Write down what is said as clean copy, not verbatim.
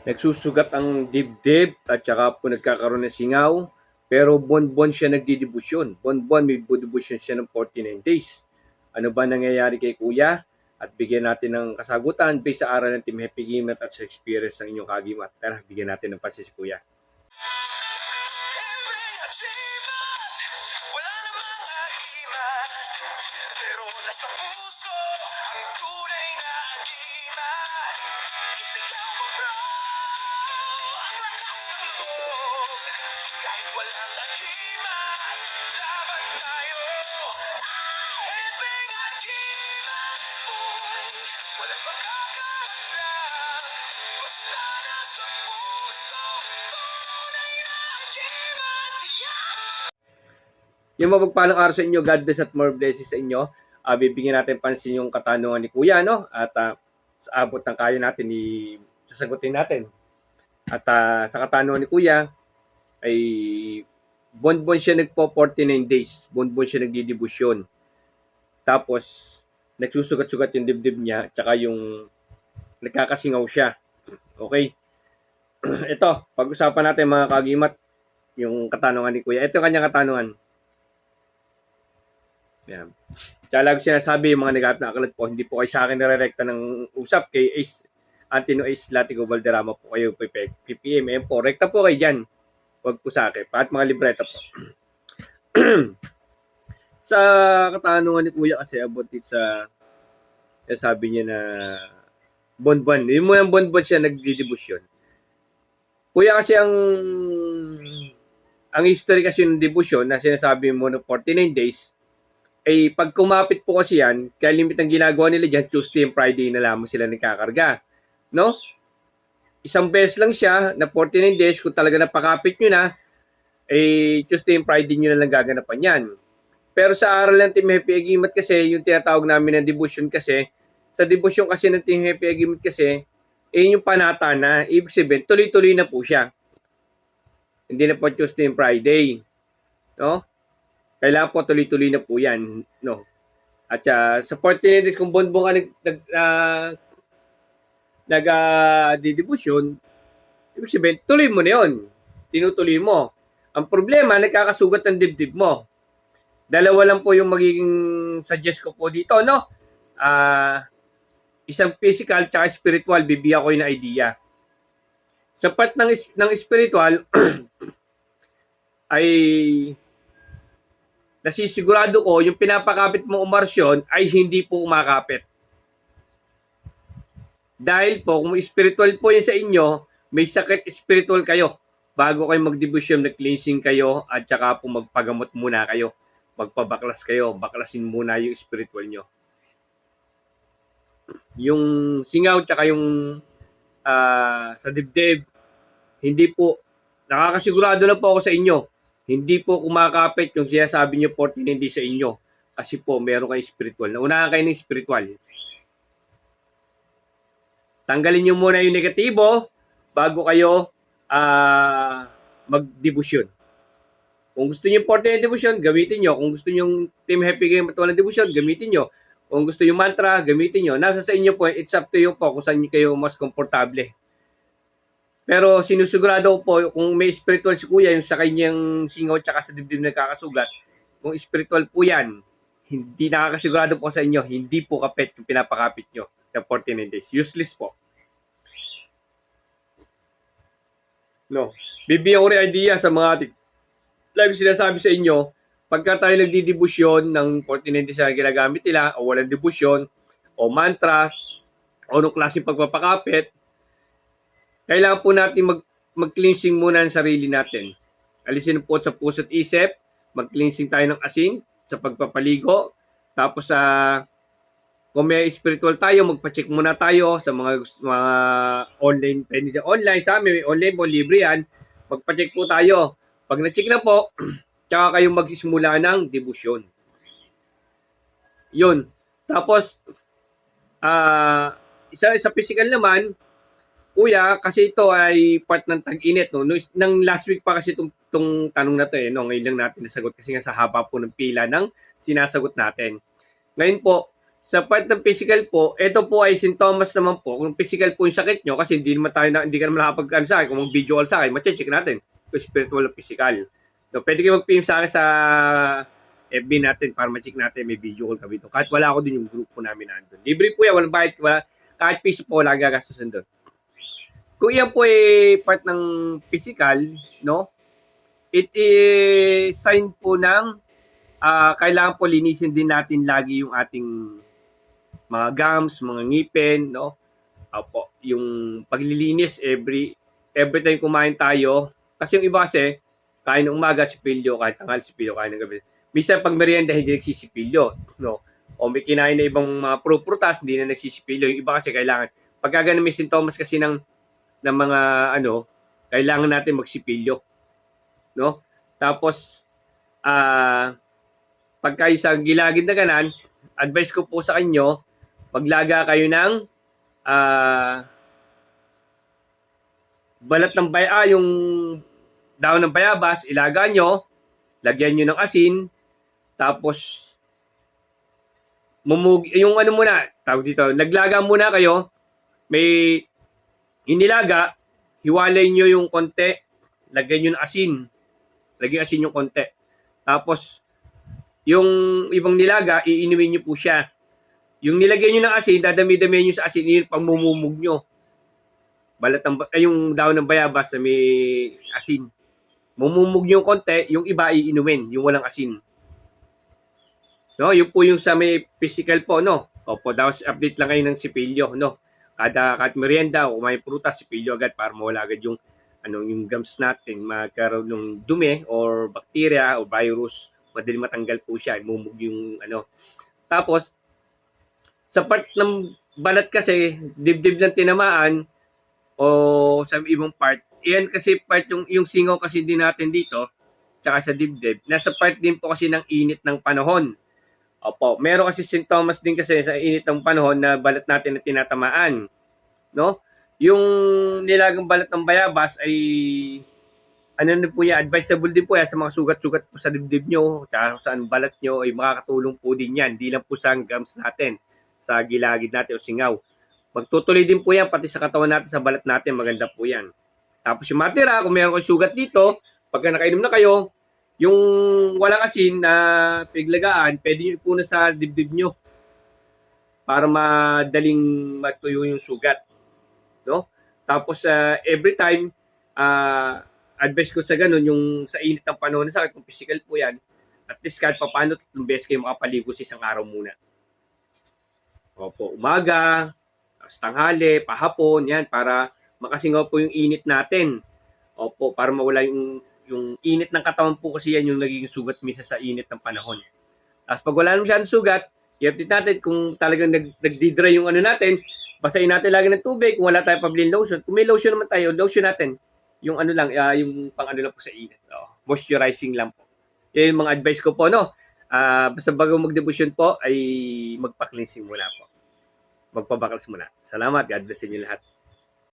Nagsusugat ang dibdib at saka po nagkakaroon ng singaw. Pero buwan-buwan siya nagdidibusyon. Buwan-buwan may dibusyon siya ng 49 days. Ano ba nangyayari kay Kuya? At bigyan natin ng kasagutan based sa aral ng Team Happy Gimat at sa experience ng inyong kagimat. Tara, bigyan natin ng pasis si Kuya. Wala namang agimat, pero nasa puso ang tunay na agimat. Isigaw mo bro, ang lakas ng loob. Kahit walang agimat, laban tayo. Hepeng agimat, boy, walang makakahadlang. Basta nasa puso, tunay na agimat. Yung mapagpalang araw sa inyo, God bless at more blessings sa inyo. Bibigyan natin pansin yung katanungan ni Kuya, no? At sa abot ng kaya natin, sasagutin natin. At sa katanungan ni Kuya, ay buwan-buwan siya nagpo 49 days. Buwan-buwan siya nagdidibusyon. Tapos, nagsusugat-sugat yung dibdib niya, tsaka yung nagkakasingaw siya. Okay? Ito, pag-usapan natin mga kagimat, yung katanungan ni Kuya. Ito yung kanyang katanungan. Yan. Kaya lagi sinasabi yung mga naghahanap na akalat po, hindi po kayo sa akin nare-rekta ng usap kay Ace Antino Ace Latigo Valderrama po kayo PPM. Ayan po, rekta po kayo dyan. Huwag po sa akin. At mga libreta po. Sa katanungan ni Kuya kasi about it sa sabi niya na bon-bon. Yung mga bon-bon siya nagdidibusyon. Kuya kasi ang history kasi ng dibusyon na sinasabi mo na 49 days, ay pag kumapit po kasi yan, kaya limit ang ginagawa nila dyan, Tuesday and Friday na lamang sila nagkakarga. No? Isang beses lang siya na 49 days, kung talaga napakapit nyo na, Tuesday and Friday nyo na lang gaganapan yan. Pero sa aral ng Team Happy Agimat kasi, yung tinatawag namin na devotion kasi, sa devotion kasi ng Team Happy Agimat kasi, yung panata na, ibig sabihin, tuloy-tuloy na po siya. Hindi na po Tuesday and Friday. No? Kailangan po tuloy-tuloy na po yan. No? At sa 49 days, kung buwan-buwan ka nag-didibusyon, ibig sabihin, tuloy mo na yun. Tinutuloy mo. Ang problema, nagkakasugat ng dibdib mo. Dalawa lang po yung magiging suggest ko po dito, no? Isang physical at spiritual, bibigyan ko yung idea. Sa part ng spiritual, ay nasisigurado ko yung pinapakapit mong umarsyon ay hindi po umakapit. Dahil po, kung spiritual po yan sa inyo, may sakit spiritual kayo. Bago kayo mag-devotion, nag-cleansing kayo, at saka po magpagamot muna kayo. Magpabaklas kayo, baklasin muna yung spiritual nyo. Yung singaw, tsaka yung sa dibdib, hindi po, nakakasigurado na po ako sa inyo, hindi po kumakapit yung sinasabi nyo 14 hindi sa inyo. Kasi po, meron kayong spiritual. Naunahan kayo ng spiritual. Tanggalin nyo muna yung negatibo bago kayo mag-debusyon. Kung gusto nyo 14 debusyon, gamitin nyo. Kung gusto nyo Team Happy Game at walang debusyon, gamitin nyo. Kung gusto nyo mantra, gamitin nyo. Nasa sa inyo po, it's up to you po kung saan kayo mas komportable. Pero sinusigurado po, kung may spiritual si Kuya, yung sa kanyang singaw tsaka sa dibdib na kakasugat, kung spiritual po yan, hindi nakakasigurado po sa inyo, hindi po kapit yung pinapakapit nyo na 49 days. Useless po. No. Bibigyan ko rin idea sa mga ating lagi sinasabi sa inyo, pagka tayo nagdidibusyon ng 49 days na ginagamit nila, o walang dibusyon, o mantra, o anong klaseng pagpapakapit, kailangan po natin mag-cleansing muna ng sarili natin. Alisin po sa puso at isip, mag-cleansing tayo ng asin sa pagpapaligo. Tapos kung may spiritual tayo, magpa-check muna tayo sa mga online, pwede sa online, sa amin, may online po, libre yan. Magpa-check po tayo. Pag na-check na po, tsaka kayong magsisimula ng debusyon. Yun. Tapos, sa physical naman, Kuya, kasi ito ay part ng tag-init. No? Nang last week pa kasi itong tanong na to eh. No? Ngayon lang natin nasagot kasi nga sa haba po ng pila ng sinasagot natin. Ngayon po, Sa part ng physical po, ito po ay sintomas naman po. Kung physical po yung sakit nyo, kasi hindi ka naman nakapag sa akin, kung mag-video call sa akin, ma-check natin kung spiritual o physical. So, pwede kayo mag-PM sa akin sa FB natin para ma-check natin, may video call kami dito. Kahit wala ako din yung grupo namin nandun. Libre po yan, walang bayad, kahit piso po, wala gagastusin doon. Kung yan po ay part ng physical, no? It is sign po ng kailangan po linisin din natin lagi yung ating mga gums, mga ngipin, no? Opo, yung paglilinis every time kumain tayo. Kasi yung iba kasi, kain ng umaga, sipilyo, kahit tanghali, sipilyo, kain ng gabi. Minsan pag merienda, hindi nagsisipilyo, no? O may kinain na ibang mga prutas, hindi na nagsisipilyo. Yung iba kasi kailangan, pagka ganun may sintomas kasi ng mga kailangan natin magsipilyo, no? Tapos, pagka sa gilagid na ganan, advice ko po sa kanyo, maglaga kayo ng balat ng yung dahon ng bayabas, ilaga nyo, lagyan nyo ng asin, tapos yung ano muna, tawag dito, naglaga muna kayo, may inilaga, hiwalay nyo yung konti, lagyan nyo ng asin, lagyan asin yung konti. Tapos, yung ibang nilaga, iinumin nyo po siya. Yung nilagyan nyo ng asin, dadami-damihan nyo sa asin, yun pang mumumog nyo. Yung daon ng bayabas na may asin. Mumumog nyo yung konti, yung iba iinumin, yung walang asin. No, yun po yung sa may physical po, no. Opo, daw update lang kayo ng sipilyo, no. Kada merienda o may prutas, sipilyo agad para mawala agad yung yung gums natin, magkaroon ng dumi or bacteria o virus, madali matanggal po siya, mumug yung Tapos sa part ng balat kasi, dibdib ng tinamaan o sa ibang part, yan kasi part yung singaw kasi din natin dito, tsaka sa dibdib, nasa part din po kasi ng init ng panahon. Opo, meron kasi sintomas din kasi sa init ng panahon na balat natin na tinatamaan, no? Yung nilagang balat ng bayabas ay po yan, advisable din po yan sa mga sugat-sugat po sa dibdib nyo, tsaka sa balat nyo ay makakatulong po din yan, di lang po sa gums natin, sa gilagid natin o singaw. Magtutuloy din po yan pati sa katawan natin, sa balat natin, maganda po yan. Tapos yung matira, kung meron kayong sugat dito, pagka nakainom na kayo, yung walang asin na piglagaan, pwede nyo ipuna sa dibdib nyo para madaling matuyo yung sugat, no? Tapos every time advice ko sa ganun, yung sa init ng panahon na sakit, kung physical po yan, at least kahit paano 3 beses kayo makapaligo sa isang araw muna. Opo, umaga, tanghali, pahapon, yan, para makasingaw po yung init natin. Opo, para mawala yung init ng katawan po kasi yan yung nagiging sugat misa sa init ng panahon. Tapos pag wala naman masyadong sugat, i-update natin kung talagang nagdi-dry yung natin, basahin natin lagi ng tubig, kung wala tayong pabiling lotion. Kung may lotion naman tayo, lotion natin. Yung lang, yung pang lang po sa init. Moisturizing lang po. Yan yung mga advice ko po, no? Basta bago mag-devotion po, ay magpa-cleansing muna po. Magpabakals muna. Salamat. God bless inyo lahat.